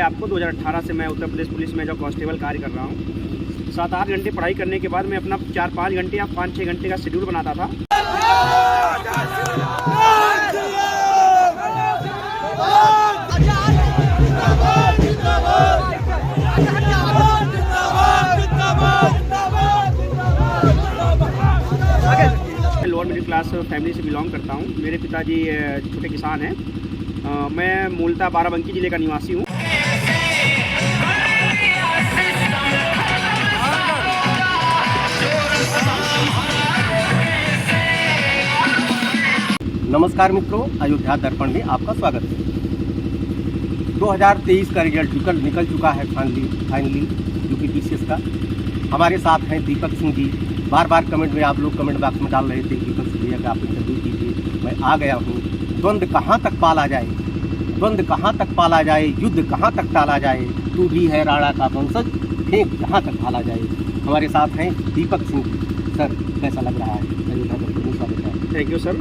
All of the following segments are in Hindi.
आपको 2018 से मैं उत्तर प्रदेश पुलिस में जो कांस्टेबल कार्य कर रहा हूँ। 7-8 घंटे पढ़ाई करने के बाद मैं अपना 4-5 घंटे या 5-6 घंटे का शेड्यूल बनाता था। लोअर मिडिल क्लास फैमिली से बिलोंग करता हूँ। मेरे पिताजी छोटे किसान हैं। मैं मूलतः बाराबंकी ज़िले का निवासी हूँ। नमस्कार मित्रों, अयोध्या दर्पण में आपका स्वागत है। 2023 का रिजल्ट निकल चुका है फाइनली यूपीपीसीएस का। हमारे साथ हैं दीपक सिंह जी। बार बार कमेंट में आप लोग कमेंट बॉक्स में डाल रहे थे दीपक सिंह भैया का आप इंटरव्यू कीजिए। मैं आ गया हूँ। द्वंद्व कहाँ तक पाला जाए, द्वंद्व कहाँ तक पाला जाए, युद्ध कहाँ तक टाला जाए, तू भी है राणा का वंशज, फेंक जहाँ तक ढाला जाए। हमारे साथ हैं दीपक सिंह जी। सर, कैसा लग रहा है? अयोध्या दर्पण में स्वागत है। Thank you sir.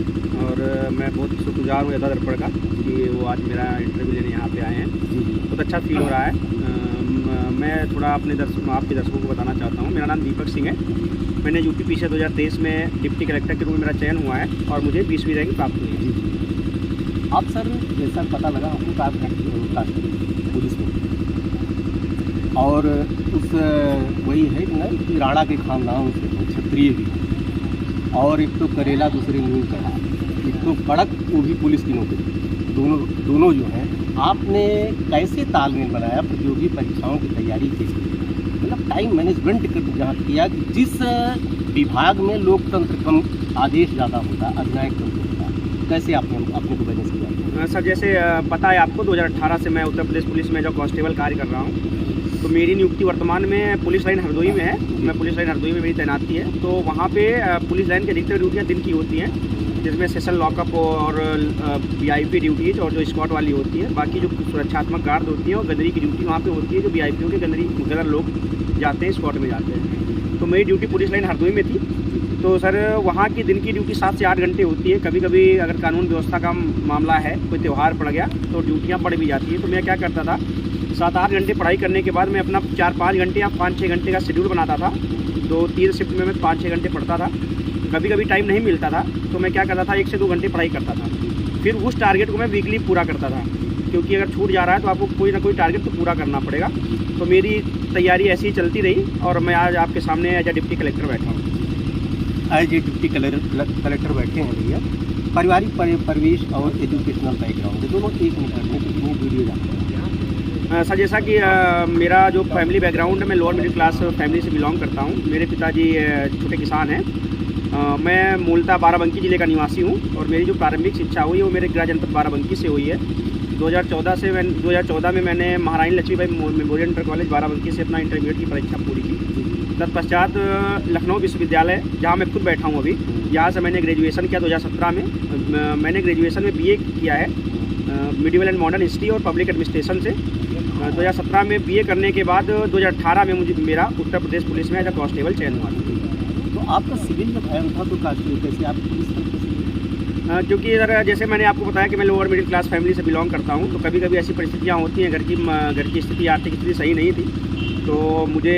और मैं बहुत शुक्रगुजार हूँ अयोध्या दर्पण का कि वो आज मेरा इंटरव्यू लेने यहाँ पे आए हैं। बहुत अच्छा फील हो रहा है। मैं थोड़ा अपने आपके दर्शकों को बताना चाहता हूँ। मेरा नाम दीपक सिंह है। मैंने यूपीपीसीएस 2023 में डिप्टी कलेक्टर के रूप में मेरा चयन हुआ है और मुझे 20वीं रैंक प्राप्त हुई है। आप सर, जैसा पता लगा आपको आप पुलिस में, और उस वही है कि ना कि राणा के खानदान से क्षत्रिय भी, और एक तो करेला दूसरे नील चढ़ा, एक तो कड़क वो भी पुलिस की नौकरी, दोनों जो हैं। आपने कैसे तालमेल बनाया प्रतियोगी परीक्षाओं की तैयारी के लिए? मतलब टाइम मैनेजमेंट जहाँ किया कि जिस विभाग में लोकतंत्र कम, आदेश ज़्यादा होता, अधिनायक कम होता, कैसे आपने अपने को बैलेंस किया? सर, जैसे पता है आपको 2018 से मैं उत्तर प्रदेश पुलिस में जो कांस्टेबल कार्य कर रहा हूँ। तो मेरी नियुक्ति वर्तमान में पुलिस लाइन हरदोई में है। मैं पुलिस लाइन हरदोई में मेरी तैनाती है। तो वहाँ पे पुलिस लाइन की अधिकतर ड्यूटियाँ दिन की होती हैं, जिसमें सेशन लॉकअप और वीआईपी ड्यूटीज और जो स्क्वाड वाली होती है। बाकी जो सुरक्षात्मक गार्ड होती है और गदरी की ड्यूटी वहाँ पे होती है, जो वीआईपीओं के गदर लोग जाते हैं, स्क्वाड में जाते हैं। तो मेरी ड्यूटी पुलिस लाइन हरदोई में थी। तो सर, वहाँ की दिन की ड्यूटी 7 से 8 घंटे होती है। कभी कभी अगर कानून व्यवस्था का मामला है, कोई त्यौहार पड़ गया तो ड्यूटियाँ बढ़ भी जाती है। तो मैं क्या करता था, 7-8 घंटे पढ़ाई करने के बाद मैं अपना 4-5 घंटे या 5-6 घंटे का शेड्यूल बनाता था। 2-3 शिफ्ट में मैं 5-6 घंटे पढ़ता था। कभी कभी टाइम नहीं मिलता था तो मैं क्या करता था, 1 से 2 घंटे पढ़ाई करता था। फिर उस टारगेट को मैं वीकली पूरा करता था, क्योंकि अगर छूट जा रहा है तो आपको कोई ना कोई टारगेट तो पूरा करना पड़ेगा। तो मेरी तैयारी ऐसी ही चलती रही और मैं आज आपके सामने एज ए डिप्टी कलेक्टर बैठा हूँ। एज ए डिप्टी कलेक्टर बैठे हैं भैया। पारिवारिक परिवेश और एजुकेशनल बैकग्राउंड दोनों एक मिनट में कितनी वीडियो जाते हैं? सर, जैसा कि मेरा जो फैमिली बैकग्राउंड है, मैं लोअर मिडिल क्लास फैमिली से बिलोंग करता हूँ। मेरे पिताजी छोटे किसान हैं। मैं मूलतः बाराबंकी ज़िले का निवासी हूँ और मेरी जो प्रारंभिक शिक्षा हुई है वो मेरे गृह जनपद बाराबंकी से हुई है। 2014 में मैंने Maharani Laxmibai memorial inter college Barabanki से अपना इंटरमीडिएट की परीक्षा पूरी की। तत्पश्चात लखनऊ विश्वविद्यालय, जहाँ मैं खुद बैठा हूँ अभी, यहाँ से मैंने ग्रेजुएशन किया 2017 में। मैंने ग्रेजुएशन में बीए किया है मिडिवल एंड मॉडर्न हिस्ट्री और पब्लिक एडमिनिस्ट्रेशन से। 2017 में बीए करने के बाद 2018 में मुझे मेरा उत्तर प्रदेश पुलिस में एज अ कांस्टेबल चयन हुआ। तो आपका सिविल जब आया था तो कैसे आप पुलिस तक? क्योंकि अगर जैसे मैंने आपको बताया कि मैं लोअर मिडिल क्लास फैमिली से बिलोंग करता हूँ, तो कभी कभी ऐसी परिस्थितियाँ होती हैं, घर की स्थिति, आर्थिक स्थिति सही नहीं थी, तो मुझे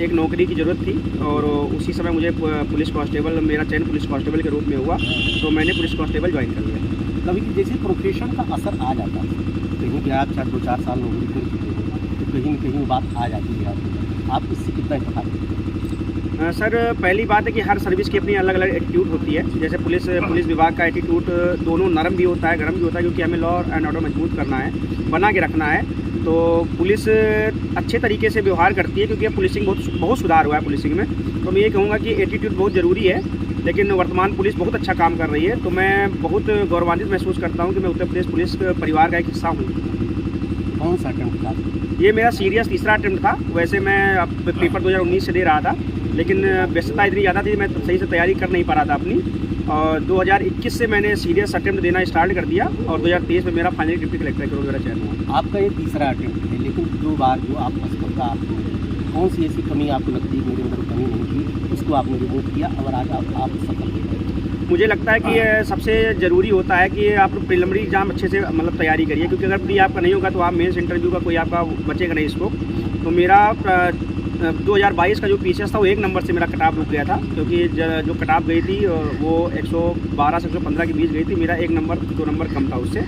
एक नौकरी की ज़रूरत थी। और उसी समय मुझे पुलिस कांस्टेबल, मेरा चयन पुलिस कांस्टेबल के रूप में हुआ, तो मैंने पुलिस कांस्टेबल ज्वाइन कर लिया। कभी जैसे प्रोफेशन का असर आ जाता है, कहीं भी आप 2-4 साल नौकरी कर चुके हैं तो कहीं न कहीं बात आ जाती है। आप इससे कितना इत्तेफाक करते हैं? सर, पहली बात है कि हर सर्विस की अपनी अलग अलग एटीट्यूड होती है। जैसे पुलिस विभाग का एटीट्यूड दोनों नरम भी होता है, गर्म भी होता है, क्योंकि हमें लॉ एंड ऑर्डर मजबूत करना है, बना के रखना है। तो पुलिस अच्छे तरीके से व्यवहार करती है, क्योंकि पुलिसिंग बहुत सुधार हुआ है पुलिसिंग में। तो मैं ये कहूँगा कि एटीट्यूड बहुत ज़रूरी है। लेकिन वर्तमान पुलिस बहुत अच्छा काम कर रही है, तो मैं बहुत गौरवान्वित महसूस करता हूँ कि मैं उत्तर प्रदेश पुलिस परिवार का एक हिस्सा हूँ। कौन सा अटेम्प्ट था? ये मेरा सीरियस तीसरा अटेम्प्ट था। वैसे मैं पेपर 2019 से दे रहा था, लेकिन व्यस्तता इतनी ज़्यादा थी, मैं सही से तैयारी कर नहीं पा रहा था अपनी। और 2021 से मैंने सीरियस अटेम्प्ट देना स्टार्ट कर दिया और 2023 में मेरा फाइनली डिप्टी कलेक्टर के रूप में मेरा चयन हुआ। आपका ये तीसरा अटेम्प्ट है, लेकिन 2 बार जो आप असफलता, आपको कौन सी ऐसी कमी आपको लगती है मेरे अंदर कमी नहीं थी, उस जिसको आपने रिमूव किया और आज आप सफल हो गए? मुझे लगता है कि ये सबसे ज़रूरी होता है कि आप प्रीलिमिनरी एग्ज़ाम अच्छे से मतलब तैयारी करिए, क्योंकि अगर प्री आपका नहीं होगा तो आप मेंस इंटरव्यू का कोई आपका बचेगा नहीं स्कोप। तो मेरा 2022 का जो पीसीएस था वो 1 नंबर से मेरा कटाव रुक गया था, क्योंकि जो कटाव गई थी वो 112 से 115 के बीच गई थी। मेरा 1 नंबर 2 नंबर कम था उससे।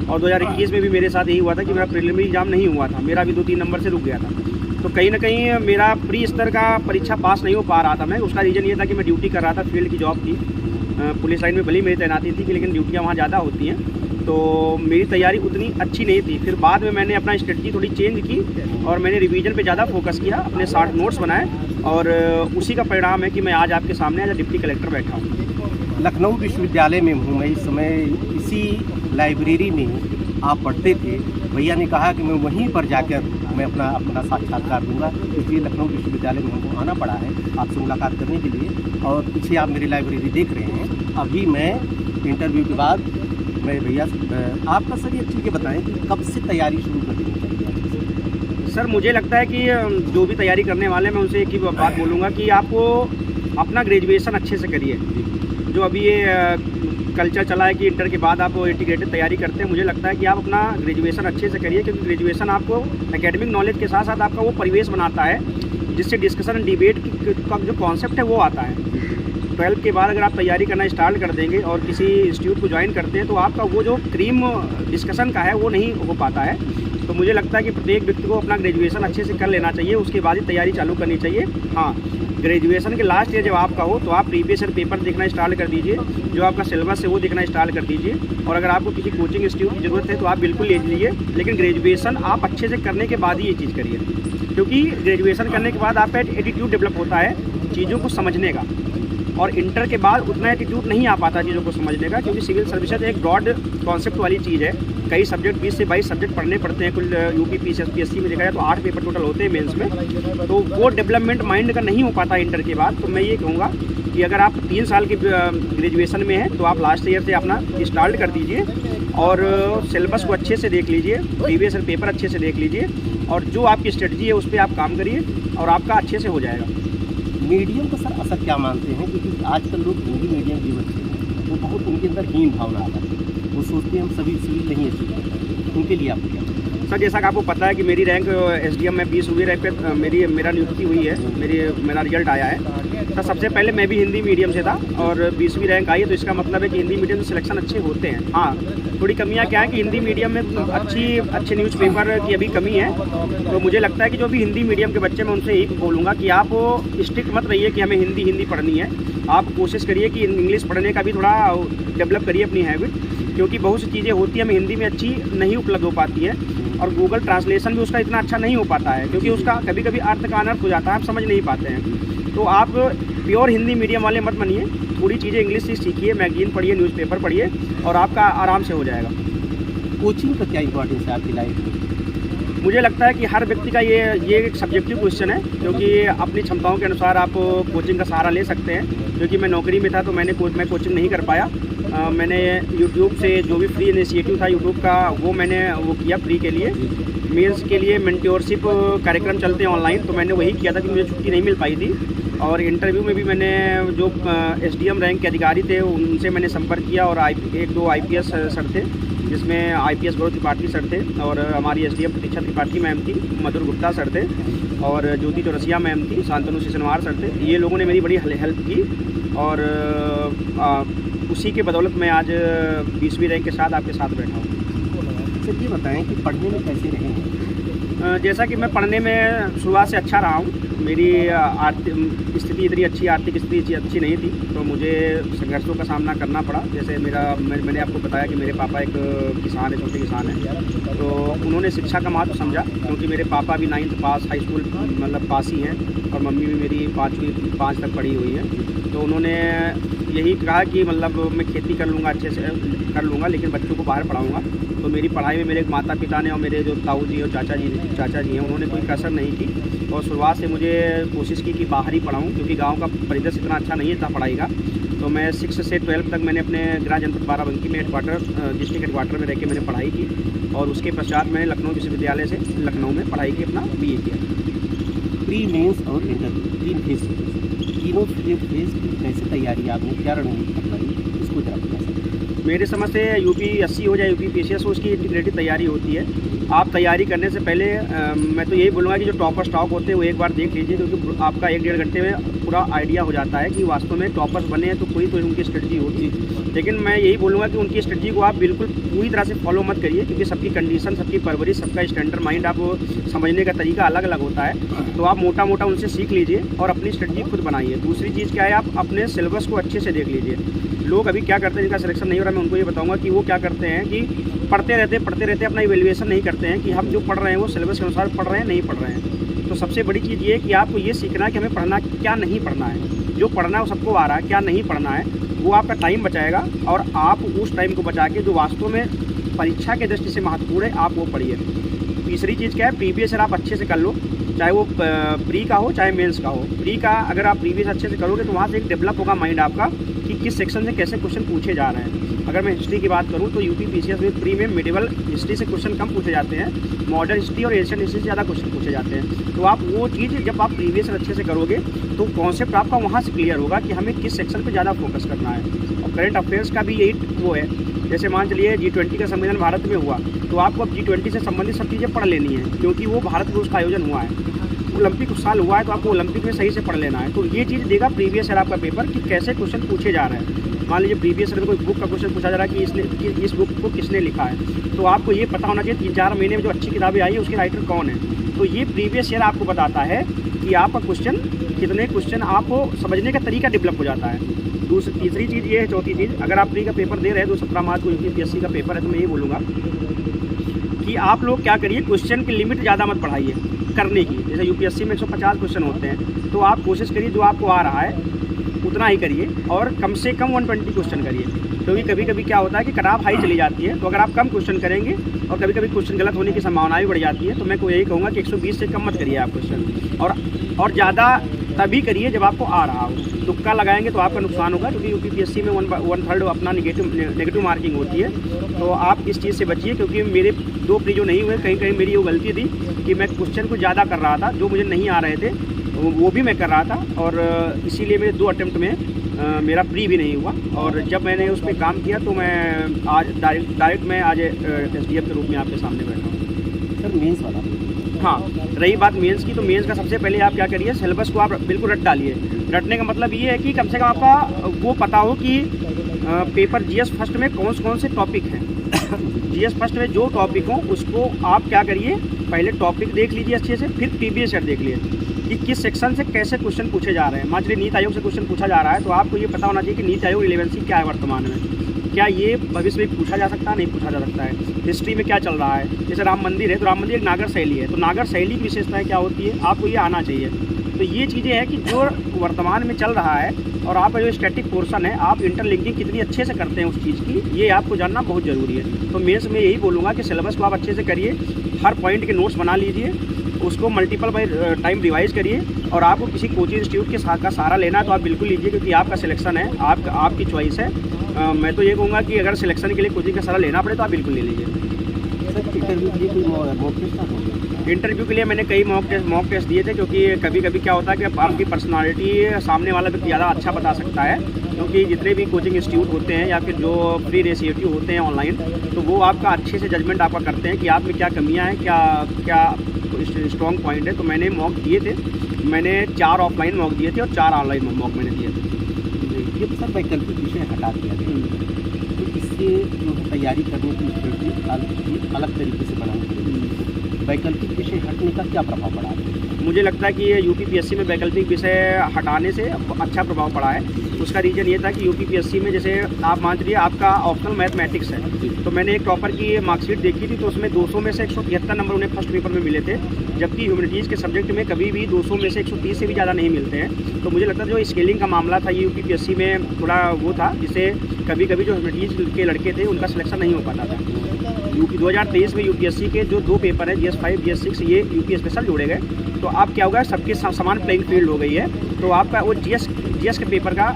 और 2021 में भी मेरे साथ यही हुआ था कि मेरा प्रीलिमिनरी एग्ज़ाम नहीं हुआ था, मेरा भी 2-3 नंबर से रुक गया था। तो कहीं ना कहीं मेरा प्री स्तर का परीक्षा पास नहीं हो पा रहा था मैं। उसका रीज़न ये था कि मैं ड्यूटी कर रहा था, फील्ड की जॉब थी, पुलिस लाइन में भले ही मेरी तैनाती थी, लेकिन ड्यूटियाँ वहाँ ज़्यादा होती हैं, तो मेरी तैयारी उतनी अच्छी नहीं थी। फिर बाद में मैंने अपना स्ट्रेटजी थोड़ी चेंज की और मैंने रिवीजन पे ज़्यादा फोकस किया, अपने 60 नोट्स बनाए, और उसी का परिणाम है कि मैं आज आपके सामने एज डिप्टी कलेक्टर बैठा हूँ। लखनऊ विश्वविद्यालय में हूँ मैं इस समय। इसी लाइब्रेरी में आप पढ़ते थे। भैया ने कहा कि मैं वहीं पर जाकर मैं अपना साक्षात्कार दूंगा, इसलिए लखनऊ विश्वविद्यालय में हमको आना पड़ा है आपसे मुलाकात करने के लिए। और पीछे आप मेरी लाइब्रेरी देख रहे हैं। अभी मैं इंटरव्यू के बाद मैं भैया आपका सर ये चीज़ें बताएं कि कब से तैयारी शुरू कर देनी चाहिए? सर मुझे लगता है कि जो भी तैयारी करने वाले हैं मैं उनसे एक ही बात बोलूँगा कि आपको अपना ग्रेजुएशन अच्छे से करिए। जो अभी ये कल्चर चला है कि इंटर के बाद आप इंटीग्रेटेड तैयारी करते हैं, मुझे लगता है कि आप अपना ग्रेजुएशन अच्छे से करिए, क्योंकि ग्रेजुएशन आपको एकेडमिक नॉलेज के साथ साथ आपका वो परिवेश बनाता है जिससे डिस्कशन एंड डिबेट का जो कॉन्सेप्ट है वो आता है। 12th के बाद अगर आप तैयारी करना स्टार्ट कर देंगे और किसी इंस्टीट्यूट को ज्वाइन करते हैं तो आपका वो जो क्रीम डिस्कशन का है वो नहीं हो पाता है। तो मुझे लगता है कि प्रत्येक व्यक्ति को अपना ग्रेजुएशन अच्छे से कर लेना चाहिए, उसके बाद ही तैयारी चालू करनी चाहिए। हाँ, ग्रेजुएशन के लास्ट ईयर जब आपका हो तो आप प्रीवियस ईयर पेपर देखना स्टार्ट कर दीजिए, जो आपका सिलेबस है वो देखना स्टार्ट कर दीजिए। और अगर आपको किसी कोचिंग इंस्टीट्यूट की ज़रूरत है तो आप बिल्कुल ले लीजिए, लेकिन ग्रेजुएशन आप अच्छे से करने के बाद ही ये चीज़ करिए, क्योंकि ग्रेजुएशन करने के बाद आपका एटीट्यूड डेवलप होता है चीज़ों को समझने का। और इंटर के बाद उतना एटीट्यूड नहीं आ पाता चीज़ों को समझने का, क्योंकि सिविल सर्विसेज एक ब्रॉड कॉन्सेप्ट वाली चीज़ है। कई सब्जेक्ट 20 से 22 सब्जेक्ट पढ़ने पड़ते हैं कुल यूपी पीएससी में देखा जाए तो 8 पेपर टोटल होते हैं मेंस में। तो वो डेवलपमेंट माइंड का नहीं हो पाता इंटर के बाद। तो मैं ये कहूँगा कि अगर आप 3 साल के ग्रेजुएशन में हैं तो आप लास्ट ईयर से अपना स्टार्ट कर दीजिए और सिलेबस को अच्छे से देख लीजिए, प्रीवियस ईयर पेपर अच्छे से देख लीजिए, और जो आपकी स्ट्रेटजी है उस पर आप काम करिए और आपका अच्छे से हो जाएगा। मीडियम का सर असर क्या मानते हैं? क्योंकि आजकल लोग हिंदी मीडियम के बच्चे हैं, वो बहुत उनके अंदर हीन भावना आता है, वो सोचते हैं हम सभी सिविल नहीं अचीव कर पाएंगे, उनके लिए आपको क्या? सर जैसा कि आपको पता है कि मेरी रैंक एसडीएम में 20वीं रैंक पे मेरा नियुक्ति हुई है, मेरा रिजल्ट आया है। सर सबसे पहले मैं भी हिंदी मीडियम से था और 20वीं रैंक आई है, तो इसका मतलब है कि हिंदी मीडियम से सिलेक्शन अच्छे होते हैं। हाँ, थोड़ी कमियां क्या है कि हिंदी मीडियम में अच्छे न्यूज़पेपर की अभी कमी है। तो मुझे लगता है कि जो भी हिंदी मीडियम के बच्चे, मैं उनसे यही बोलूँगा कि आप स्ट्रिक्ट मत रहिए कि हमें हिंदी पढ़नी है। आप कोशिश करिए कि इंग्लिश पढ़ने का भी थोड़ा डेवलप करिए अपनी हैबिट, क्योंकि बहुत सी चीज़ें होती हैं हमें हिंदी में अच्छी नहीं उपलब्ध हो पाती है, और गूगल ट्रांसलेशन भी उसका इतना अच्छा नहीं हो पाता है, क्योंकि उसका कभी कभी अर्थ का अनर्थ हो जाता है, आप समझ नहीं पाते हैं। तो आप प्योर हिंदी मीडियम वाले मत बनिए, थोड़ी चीज़ें इंग्लिश से सीखिए, मैगजीन पढ़िए, न्यूज़पेपर पढ़िए, और आपका आराम से हो जाएगा। कोचिंग का क्या इंपॉर्टेंस है आपकी लाइफ में? मुझे लगता है कि हर व्यक्ति का ये एक सब्जेक्टिव क्वेश्चन है, क्योंकि अपनी क्षमताओं के अनुसार आप कोचिंग का सहारा ले सकते हैं। क्योंकि मैं नौकरी में था तो मैं कोचिंग नहीं कर पाया। मैंने यूट्यूब से जो भी फ्री इनिशिएटिव था यूट्यूब का वो मैंने किया फ्री के लिए। मेंस के लिए मेंटोरशिप कार्यक्रम चलते हैं ऑनलाइन, तो मैंने वही किया था कि मुझे छुट्टी नहीं मिल पाई थी। और इंटरव्यू में भी मैंने जो एसडीएम रैंक के अधिकारी थे उनसे मैंने संपर्क किया, और 1-2 आईपीएस सर थे, जिसमें आईपीएस गौरव त्रिपाठी सर थे, और हमारी एसडीएम प्रतीक्षा त्रिपाठी मैम थी, मधुर गुप्ता सर थे, और ज्योति चौरसिया मैम थी, शांतनु सिसनवार सर थे। ये लोगों ने मेरी बड़ी हेल्प की, और उसी के बदौलत मैं आज 20वीं रैंक के साथ आपके साथ बैठा हूँ। सर ये बताएं कि पढ़ने में कैसे रहे हैं? जैसा कि मैं पढ़ने में शुरुआत से अच्छा रहा हूँ। मेरी आर्थिक स्थिति इतनी अच्छी आर्थिक स्थिति अच्छी नहीं थी, तो मुझे संघर्षों का सामना करना पड़ा। जैसे मैंने आपको बताया कि मेरे पापा एक किसान है, छोटे किसान हैं, तो उन्होंने शिक्षा का महत्व समझा, क्योंकि मेरे पापा भी 9th पास हाई स्कूल मतलब पास ही हैं, और मम्मी भी मेरी 5 तक पढ़ी हुई है। तो उन्होंने यही कहा कि मतलब मैं खेती कर लूँगा, अच्छे से कर लूँगा, लेकिन बच्चों को बाहर पढ़ाऊँगा। तो मेरी पढ़ाई में मेरे माता पिता ने और मेरे जो ताऊ जी और चाचा जी हैं उन्होंने कोई कसर नहीं की, और शुरुआत से मुझे कोशिश की कि बाहर ही पढ़ाऊँ, क्योंकि गांव का परिदृश्य इतना अच्छा नहीं था पढ़ाई का। तो मैं 6 से 12 तक मैंने अपने गृह जनपद बाराबंकी में डिस्ट्रिक्ट हेडक्वार्टर में रह के मैंने पढ़ाई की, और उसके पश्चात मैंने लखनऊ विश्वविद्यालय से लखनऊ में पढ़ाई की, अपना BA किया। प्री मेंस और इंटरव्यू 3 फेज तीनों फेज की कैसे तैयारी आपने, क्या रणनीति अपनाई, इसको जरा बता सकते। मेरे समझ से यूपीएससी हो जाए यूपीपीसीएस हो, उसकी इंटीग्रेटेड तैयारी होती है। आप तैयारी करने से पहले मैं तो यही बोलूँगा कि जो टॉपर स्टॉक होते हैं वो एक बार देख लीजिए, क्योंकि आपका 1-1.5 घंटे में पूरा आइडिया हो जाता है कि वास्तव में टॉपर्स बने हैं तो कोई तो उनकी स्ट्रेटजी होगी। लेकिन मैं यही बोलूँगा कि उनकी स्ट्रेटजी को आप बिल्कुल पूरी तरह से फॉलो मत करिए, क्योंकि सबकी कंडीशन, सबकी परवरिश, सबका स्टैंडर्ड माइंड, आप समझने का तरीका अलग अलग होता है। तो आप मोटा मोटा उनसे सीख लीजिए और अपनी स्ट्रेटजी खुद बनाइए। दूसरी चीज़ क्या है, आप अपने सिलेबस को अच्छे से देख लीजिए। लोग अभी क्या करते हैं, जिनका सिलेक्शन नहीं हो रहा, मैं उनको ये बताऊंगा कि वो क्या करते हैं कि पढ़ते रहते अपना इवैल्यूएशन नहीं करते हैं कि हम जो पढ़ रहे हैं वो सिलेबस के अनुसार पढ़ रहे हैं, नहीं पढ़ रहे हैं। तो सबसे बड़ी चीज़ ये है कि आपको ये सीखना है कि हमें पढ़ना क्या नहीं पढ़ना है। जो पढ़ना है वो सबको आ रहा है, क्या नहीं पढ़ना है वो आपका टाइम बचाएगा, और आप उस टाइम को बचा के जो वास्तव में परीक्षा के दृष्टि से महत्वपूर्ण है आप वो पढ़िए। तीसरी चीज़ क्या है, प्रीवियस ईयर आप अच्छे से कर लो, चाहे वो प्री का हो चाहे मेंस का हो। प्री का अगर आप प्रीवियस अच्छे से करोगे तो वहाँ से एक डेवलप होगा माइंड आपका कि किस सेक्शन से कैसे क्वेश्चन पूछे जा रहे हैं। अगर मैं हिस्ट्री की बात करूँ तो यूपीपीसीएस में प्री में मिडिवल हिस्ट्री से क्वेश्चन कम पूछे जाते हैं, मॉडर्न हिस्ट्री और एशियन हिस्ट्री से ज़्यादा क्वेश्चन पूछे जाते हैं। तो आप वो चीज़ जब आप प्रीवियस अच्छे से करोगे तो कॉन्सेप्ट आपका वहाँ से क्लियर होगा कि हमें किस सेक्शन पर ज़्यादा फोकस करना है। और करंट अफेयर्स का भी यही वो है, जैसे मान चलिए G20 का सम्मेलन भारत में हुआ तो आपको अब G20 से संबंधित सब चीज़ें पढ़ लेनी है, क्योंकि वो भारत में उसका आयोजन हुआ है। ओलंपिक उस साल हुआ है तो आपको ओलंपिक में सही से पढ़ लेना है। तो ये चीज़ देगा प्रीवियस ईयर आपका पेपर कि कैसे क्वेश्चन पूछे जा रहे हैं। मान लीजिए प्रीवियस ईयर में कोई बुक का क्वेश्चन पूछा जा रहा है कि इस बुक को किसने लिखा है, तो आपको ये पता होना चाहिए 3-4 महीने में जो अच्छी किताबें आई है उसके राइटर कौन है। तो ये प्रीवियस ईयर आपको बताता है कि आपका क्वेश्चन कितने क्वेश्चन आपको समझने का तरीका डेवलप हो जाता है। तीसरी चीज़ ये है, चौथी चीज़, अगर आप प्री का पेपर दे रहे हैं तो 17 मार्च को यूपीपीएससी का पेपर है, तो मैं ये बोलूँगा कि आप लोग क्या करिए, क्वेश्चन की लिमिट ज़्यादा मत बढ़ाइए करने की। जैसे यूपीएससी में 150 क्वेश्चन होते हैं, तो आप कोशिश करिए जो आपको आ रहा है उतना ही करिए, और कम से कम 120 क्वेश्चन करिए। क्योंकि कभी कभी क्या होता है कि कट ऑफ हाई चली जाती है, तो अगर आप कम क्वेश्चन करेंगे और कभी कभी क्वेश्चन गलत होने की संभावना भी बढ़ जाती है, तो मैं को यही कहूँगा कि 120 से कम मत करिए आप क्वेश्चन, और ज़्यादा तभी करिए जब आपको आ रहा हो। तुक्का लगाएंगे तो आपका नुकसान होगा, क्योंकि यूपीपीएससी में 1/3 अपना नेगेटिव मार्किंग होती है। तो आप इस चीज़ से बचिए, क्योंकि मेरे 2 प्री जो नहीं हुए, कहीं कहीं मेरी वो गलती थी कि मैं क्वेश्चन को ज़्यादा कर रहा था, जो मुझे नहीं आ रहे थे वो भी मैं कर रहा था, और इसीलिए मेरे 2 अटेम्प्ट में मेरा प्री भी नहीं हुआ। और जब मैंने उस पर काम किया तो मैं आज डायरेक्ट मैं आज SDF के रूप में आपके सामने बैठा हूँ। सर मेंस वाला, हाँ, रही बात मेंस की, तो मेंस का सबसे पहले आप क्या करिए, सिलेबस को आप बिल्कुल रट डालिए। रटने का मतलब ये है कि कम से कम आपका वो पता हो कि पेपर GS फर्स्ट में कौन से टॉपिक हैं। GS फर्स्ट में जो टॉपिक हो उसको आप क्या करिए, पहले टॉपिक देख लीजिए अच्छे से, फिर प्रीवियस ईयर देख लीजिए कि किस सेक्शन से कैसे क्वेश्चन पूछे जा रहे हैं। मान लीजिए नीति आयोग से क्वेश्चन पूछा जा रहा है, तो आपको ये पता होना चाहिए कि नीति आयोग रिलेवेंसी क्या है वर्तमान में, क्या ये भविष्य में पूछा जा सकता है, नहीं पूछा जा सकता है। हिस्ट्री में क्या चल रहा है, जैसे राम मंदिर है तो राम मंदिर एक नागर शैली है, तो नागर शैली की विशेषताएं क्या होती है, आपको ये आना चाहिए। तो ये चीज़ें हैं कि जो वर्तमान में चल रहा है, और आपका जो स्टैटिक पोर्शन है आप इंटरलिंकिंग कितनी अच्छे से करते हैं उस चीज़ की, ये आपको जानना बहुत ज़रूरी है। तो मेंस में यही बोलूँगा कि सिलेबस को आप अच्छे से करिए, हर पॉइंट के नोट्स बना लीजिए, उसको मल्टीपल बाय टाइम रिवाइज करिए, और आपको किसी कोचिंग इंस्टीट्यूट के का सहारा लेना है तो आप बिल्कुल लीजिए, क्योंकि आपका सिलेक्शन है, आपकी चॉइस है। मैं तो ये कहूँगा कि अगर सिलेक्शन के लिए कोचिंग का सहारा लेना पड़े तो आप बिल्कुल ले लीजिए। इंटरव्यू के लिए कोई मॉक टेस्ट? इंटरव्यू के लिए मैंने कई मॉक टेस्ट दिए थे, क्योंकि कभी कभी क्या होता है कि आपकी पर्सनालिटी सामने वाला व्यक्ति ज़्यादा अच्छा बता सकता है, क्योंकि जितने भी कोचिंग इंस्टीट्यूट होते हैं या फिर जो प्री रेसिएटिव होते हैं ऑनलाइन, तो वो आपका अच्छे से जजमेंट आपका करते हैं कि आप में क्या कमियाँ हैं, क्या स्ट्रॉन्ग पॉइंट है। तो मैंने मॉक दिए थे, मैंने 4 ऑफलाइन मॉक दिए थे और 4 ऑनलाइन मॉक मैंने दिए थे। ये सर वैकल्पिक विषय हटा दिया गया, तो इससे जो है तैयारी करने की स्ट्रेटजी अलग तरीके से बनानी चाहिए। वैकल्पिक विषय हटने का क्या प्रभाव पड़ा है? मुझे लगता है कि ये यूपीपीएससी में वैकल्पिक विषय हटाने से अच्छा प्रभाव पड़ा है। उसका रीज़न ये था कि यूपीपीएससी में जैसे आप मान लीजिए आपका ऑप्शनल मैथमेटिक्स है, तो मैंने एक टॉपर की मार्कशीट देखी थी, तो उसमें 200 में से 173 नंबर उन्हें फर्स्ट पेपर में मिले थे, जबकि ह्यूमैनिटीज़ के सब्जेक्ट में कभी भी 200 में से 130 से भी ज़्यादा नहीं मिलते हैं। तो मुझे लगता है जो स्केलिंग का मामला था ये यूपीपीएससी में थोड़ा वो था, जिससे कभी कभी जो ह्यूमैनिटीज़ के लड़के थे उनका सिलेक्शन नहीं हो पाता था। 2023 में यूपीएससी के जो 2 पेपर है GS5 GS6 ये यूपी स्पेशल जोड़े गए, तो अब क्या होगा, सबके समान प्लेइंग फील्ड हो गई है। तो आपका वो GS के पेपर का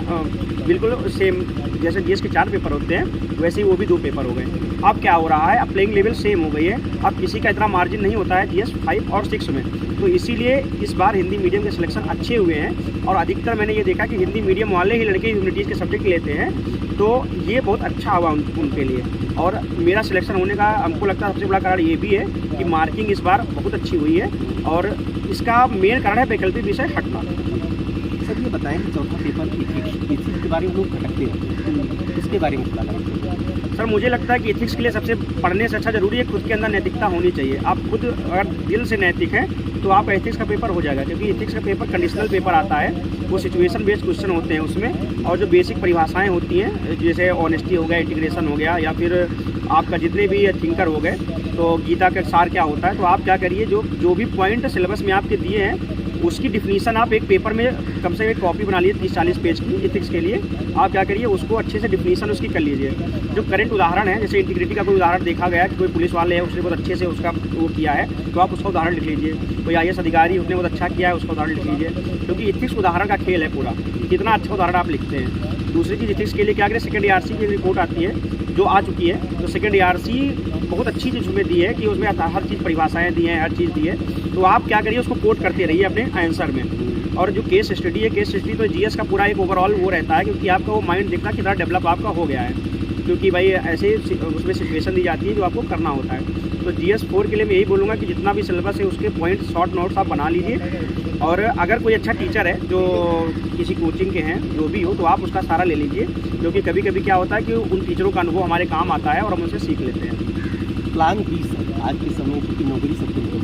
बिल्कुल सेम, जैसे GS के 4 पेपर होते हैं वैसे ही वो भी 2 पेपर हो गए। अब क्या हो रहा है, अब प्लेइंग लेवल सेम हो गई है, अब किसी का इतना मार्जिन नहीं होता है GS5 और 6 में। तो इसीलिए इस बार हिंदी मीडियम के सिलेक्शन अच्छे हुए हैं। और अधिकतर मैंने ये देखा कि हिंदी मीडियम वाले ही लड़के ह्यूमैनिटीज़ के सब्जेक्ट लेते हैं, तो ये बहुत अच्छा हुआ उनके लिए। और मेरा सिलेक्शन होने का हमको लगता है सबसे बड़ा कारण ये भी है कि मार्किंग इस बार बहुत अच्छी हुई है, और इसका मेन कारण है वैकल्पिक विषय हटना। सर ये बताएं कि चौथा पेपर एथिक्स के बारे में लोग भटकते हैं, इसके बारे में थोड़ा बताएं। सर मुझे लगता है कि एथिक्स के लिए सबसे पढ़ने से अच्छा ज़रूरी है खुद के अंदर नैतिकता होनी चाहिए। आप खुद अगर दिल से नैतिक हैं तो आप एथिक्स का पेपर हो जाएगा, क्योंकि एथिक्स का पेपर कंडीशनल पेपर आता है, वो सिचुएशन बेस्ड क्वेश्चन होते हैं उसमें, और जो बेसिक परिभाषाएं होती हैं जैसे ऑनेस्टी हो गया, इंटीग्रेशन हो गया, या फिर आपका जितने भी थिंकर हो गए, तो गीता का सार क्या होता है, तो आप क्या करिए जो भी पॉइंट सिलेबस में आपके दिए हैं उसकी डिफिनीशन आप एक पेपर में कम से कम एक कॉपी बना लीजिए 30-40 पेज की एथिक्स के लिए। आप क्या करिए उसको अच्छे से डिफिनीशन उसकी कर लीजिए। जो करंट उदाहरण है, जैसे इंटीग्रिटी का कोई उदाहरण देखा गया कि कोई पुलिस वाले है उसने बहुत अच्छे से उसका वो किया है, तो आप उसका उदाहरण लिख लीजिए। कोई IAS अधिकारी उसने बहुत अच्छा किया है, उसका उदाहरण लिख लीजिए, क्योंकि एथिक्स उदाहरण का खेल है पूरा, कितना अच्छा उदाहरण आप लिखते हैं। दूसरी चीज़ एथिक्स के लिए क्या करें, सेकंड ARC की रिपोर्ट आती है जो आ चुकी है, तो सेकंड ARC बहुत अच्छी चीज़ उसमें दी है कि उसमें हर चीज़ परिभाषाएँ दी हैं, हर चीज़ दी है, तो आप क्या करिए उसको कोट करते रहिए अपने आंसर में। और जो केस स्टडी है, केस स्टडी तो GS का पूरा एक ओवरऑल वो रहता है, क्योंकि आपका वो माइंड देखना कितना डेवलप आपका हो गया है, क्योंकि भाई ऐसे उसमें सिचुएशन दी जाती है जो आपको करना होता है। तो GS 4 के लिए मैं यही बोलूँगा कि जितना भी सिलेबस है उसके पॉइंट शॉर्ट नोट्स आप बना लीजिए, और अगर कोई अच्छा टीचर है जो किसी कोचिंग के हैं जो भी हो, तो आप उसका सारा ले लीजिए, क्योंकि कभी कभी क्या होता है कि उन टीचरों का अनुभव हमारे काम आता है और हम उनसे सीख लेते हैं। प्लान बी सर, आज के समय की नौकरी सबके लिए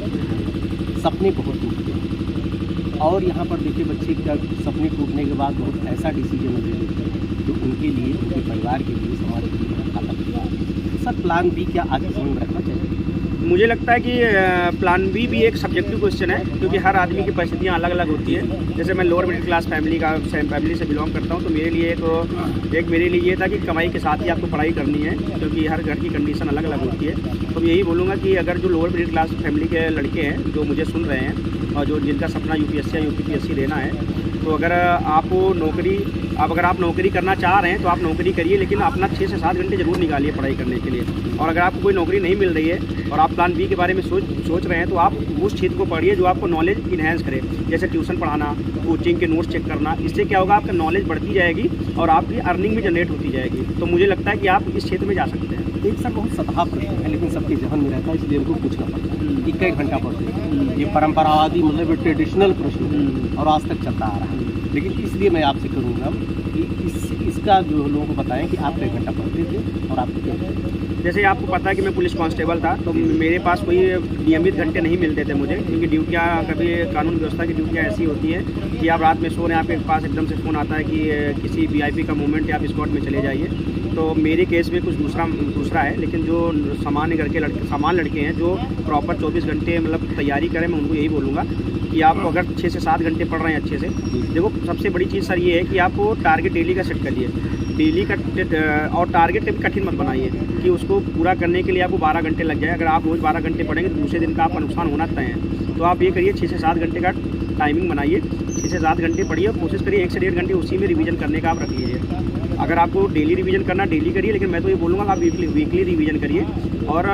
सपने बहुत टूटते हैं, और यहाँ पर देखिए बच्चे का सपने टूटने के बाद बहुत ऐसा डिसीजन ले लेते हैं जो उनके लिए, उनके परिवार के लिए, समाज के लिए घातक है। सर प्लान बी क्या आज के समय में रखना चाहिए? मुझे लगता है कि प्लान बी भी एक सब्जेक्टिव क्वेश्चन है, क्योंकि हर आदमी की परिस्थितियाँ अलग अलग होती हैं। जैसे मैं लोअर मिडिल क्लास फैमिली से बिलोंग करता हूँ, तो मेरे लिए एक मेरे लिए ये था कि कमाई के साथ ही आपको पढ़ाई करनी है, क्योंकि हर घर की कंडीशन अलग अलग होती है। तो मैं यही बोलूँगा कि अगर जो लोअर मिडिल क्लास फैमिली के लड़के हैं जो मुझे सुन रहे हैं और जो जिनका सपना UPSC या UPPSC देना है, तो अगर आप नौकरी करना चाह रहे हैं तो आप नौकरी करिए, लेकिन अपना 6 से 7 घंटे जरूर निकालिए पढ़ाई करने के लिए। और अगर आपको कोई नौकरी नहीं मिल रही है और आप प्लान बी के बारे में सोच रहे हैं, तो आप उस क्षेत्र को पढ़िए जो आपको नॉलेज इन्हेंस करे, जैसे ट्यूशन पढ़ाना, कोचिंग के नोट्स चेक करना। इससे क्या होगा, आपका नॉलेज बढ़ती जाएगी और आपकी अर्निंग भी जनरेट होती जाएगी। तो मुझे लगता है कि आप इस क्षेत्र में जा सकते हैं। एक सर बहुत सतह प्रश्न है, लेकिन सबके जहन में रहता है, इसलिए उनको पूछना पड़ता है कि कई घंटा पढ़ते हैं। ये परंपरावादी मतलब ट्रेडिशनल प्रश्न है और आज तक चलता आ रहा है, लेकिन इसलिए मैं आपसे करूँगा कि इसका जो लोगों को बताएं कि आप कई घंटा पढ़ते थे और आपको क्या। जैसे आपको पता है कि मैं पुलिस कांस्टेबल था, तो मेरे पास कोई नियमित घंटे नहीं मिलते थे मुझे, क्योंकि ड्यूटियाँ कभी कानून व्यवस्था की ड्यूटियाँ ऐसी होती हैं कि आप रात में सो रहे हैं, आपके पास एकदम से फ़ोन आता है कि किसी VIP का मूवमेंट है, आप स्पॉट में चले जाइए। तो मेरे केस में कुछ दूसरा है, लेकिन जो सामान्य घर के समान लड़के हैं जो प्रॉपर 24 घंटे मतलब तैयारी करें, मैं उनको यही बोलूँगा कि आप अगर 6 से 7 घंटे पढ़ रहे हैं अच्छे से, देखो सबसे बड़ी चीज़ सर ये है कि आप टारगेट डेली का सेट करिए, डेली का, और टारगेट कभी कठिन मत बनाइए कि उसको पूरा करने के लिए आपको 12 घंटे लग जाए। अगर आप रोज़ 12 घंटे पढ़ेंगे तो दूसरे दिन का आपका नुकसान होना तय है। तो आप ये करिए 6 से 7 घंटे का टाइमिंग बनाइए, 6 से 7 घंटे पढ़िए और कोशिश करिए 1 से 1.5 घंटे उसी में रिवीजन करने का आप रख लीजिए। अगर आपको डेली रिवीजन करना डेली करिए, लेकिन मैं तो ये बोलूँगा आप वीकली रिवीजन करिए। और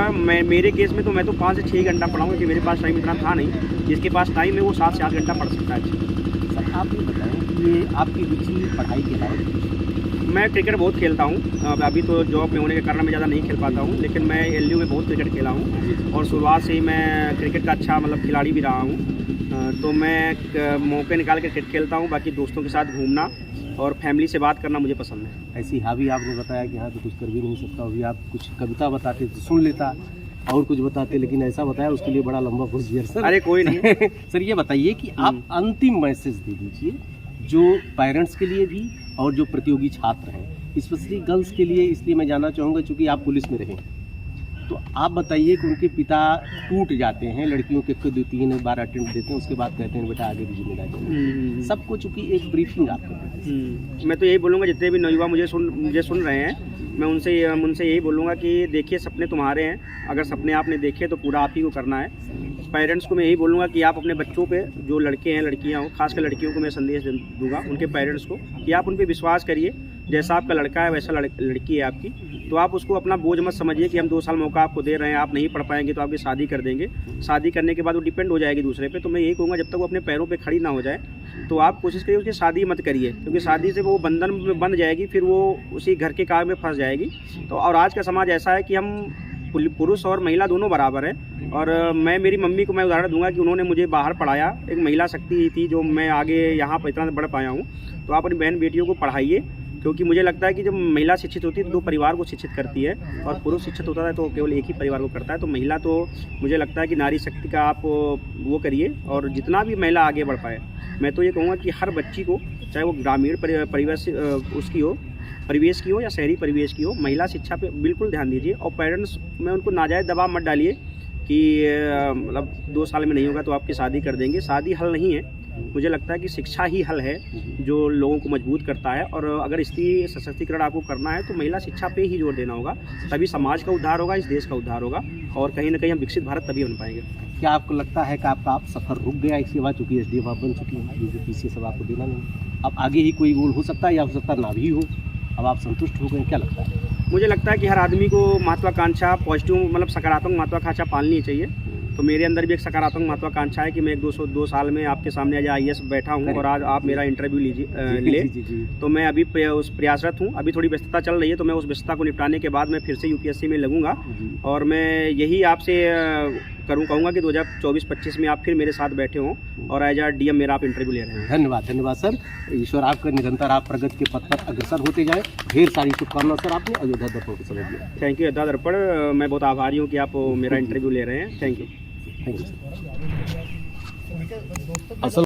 मेरे केस में तो मैं तो 5 से 6 घंटा पढ़ाऊँगा, कि मेरे पास टाइम इतना था नहीं। जिसके पास टाइम है वो 7 से 8 घंटा पढ़ सकता है। सर आप ये बताएं कि ये आपकी रुचि पढ़ाई के लायक? मैं क्रिकेट बहुत खेलता हूँ। अभी तो जॉब में होने के कारण मैं ज़्यादा नहीं खेल पाता हूँ, लेकिन मैं LU में बहुत क्रिकेट खेला हूँ और शुरुआत से ही मैं क्रिकेट का अच्छा मतलब खिलाड़ी भी रहा हूँ। तो मैं मौके निकाल कर क्रिकेट खेलता हूँ। बाकी दोस्तों के साथ घूमना और फैमिली से बात करना मुझे पसंद है। ऐसी हावी आपने बताया कि हाँ तो कुछ कर भी नहीं सकता, अभी आप कुछ कविता बताते तो सुन लेता और कुछ बताते, लेकिन ऐसा बताया उसके लिए बड़ा लंबा प्रोसीजर सर। अरे कोई नहीं। सर ये बताइए कि आप अंतिम मैसेज दे दीजिए जो पेरेंट्स के लिए भी और जो प्रतियोगी छात्र हैं, स्पेशली गर्ल्स के लिए। इसलिए मैं जानना चाहूँगा चूँकि आप पुलिस में रहे, तो आप बताइए कि उनके पिता टूट जाते हैं, लड़कियों के 2-3 बार अटेम्प्ट देते हैं, उसके बाद कहते हैं बेटा आगे भी जिम्मेदारी है। सबको चूँकि एक ब्रीफिंग आप करते हैं। मैं तो यही बोलूँगा जितने भी नौयुवा मुझे सुन रहे हैं, मैं उनसे यही बोलूँगा कि देखिए सपने तुम्हारे हैं, अगर सपने आपने देखे तो पूरा आप ही को करना है। पेरेंट्स को मैं यही बोलूँगा कि आप अपने बच्चों पे, जो लड़के हैं लड़कियाँ हो, खासकर लड़कियों को मैं संदेश दूंगा, उनके पेरेंट्स को, कि आप उन पर विश्वास करिए जैसा आपका लड़का है वैसा लड़की है आपकी, तो आप उसको अपना बोझ मत समझिए कि हम 2 साल मौका आपको दे रहे हैं, आप नहीं पढ़ पाएंगे तो आपकी शादी कर देंगे। शादी करने के बाद वो डिपेंड हो जाएगी दूसरे पे। तो मैं यही कहूँगा जब तक वो अपने पैरों पे खड़ी ना हो जाए तो आप कोशिश करिए उसकी शादी मत करिए, क्योंकि शादी से वो बंधन में बंध जाएगी, फिर वो उसी घर के काम में फंस जाएगी। तो और आज का समाज ऐसा है कि हम पुरुष और महिला दोनों बराबर हैं। और मेरी मम्मी को मैं उदाहरण दूंगा कि उन्होंने मुझे बाहर पढ़ाया, एक महिला शक्ति ही थी जो मैं आगे यहाँ पर इतना बढ़ पाया हूँ। तो आप अपनी बहन बेटियों को पढ़ाइए, क्योंकि मुझे लगता है कि जब महिला शिक्षित होती है तो 2 परिवार को शिक्षित करती है, और पुरुष शिक्षित होता है तो केवल एक ही परिवार को करता है। तो महिला तो मुझे लगता है कि नारी शक्ति का आप वो करिए, और जितना भी महिला आगे बढ़ पाए। मैं तो ये कहूँगा कि हर बच्ची को, चाहे वो ग्रामीण परिवेश उसकी हो, परिवेश की हो या शहरी परिवेश की हो, महिला शिक्षा पे बिल्कुल ध्यान दीजिए। और पेरेंट्स में उनको नाजायज़ दबाव मत डालिए कि मतलब 2 साल में नहीं होगा तो आपकी शादी कर देंगे। शादी हल नहीं है, मुझे लगता है कि शिक्षा ही हल है जो लोगों को मजबूत करता है। और अगर स्त्री सशक्तिकरण आपको करना है तो महिला शिक्षा पे ही जोर देना होगा, तभी समाज का उद्धार होगा, इस देश का उद्धार होगा, और कहीं ना कहीं हम विकसित भारत तभी बन पाएंगे। क्या आपको लगता है कि आपका सफ़र रुक गया इसी बात, चूँकि SDM आप बन चुकी हैं, BJP से सब आपको देना नहीं, अब आगे ही कोई गोल हो सकता है या हो सकता ना भी हो, अब आप संतुष्ट हो गए, क्या लगता है? मुझे लगता है कि हर आदमी को महत्वाकांक्षा, पॉजिटिव मतलब सकारात्मक महत्वाकांक्षा पालनी चाहिए। तो मेरे अंदर भी एक सकारात्मक महत्वाकांक्षा है कि मैं 2 साल में आपके सामने आज IAS बैठा हूँ और आज आप मेरा इंटरव्यू ले। तो मैं अभी उस प्रयासरत हूँ। अभी थोड़ी व्यस्तता चल रही है, तो मैं उस व्यस्तता को निपटाने के बाद मैं फिर से UPSC में लगूंगा। और मैं यही आपसे कहूँगा कि 2024-25 में आप फिर मेरे साथ बैठे हों और एज DM मेरा आप इंटरव्यू ले रहे हैं। धन्यवाद सर। ईश्वर आपका निरंतर आप प्रगति के पथ पर अग्रसर होते जाए। ढेर सारी शुभकामनाएं सर, आपने अयोध्या दर्पण को समय दिया। थैंक यू अयोध्या दर्पण, मैं बहुत आभारी हूँ कि आप मेरा इंटरव्यू ले रहे हैं। Thank you. असल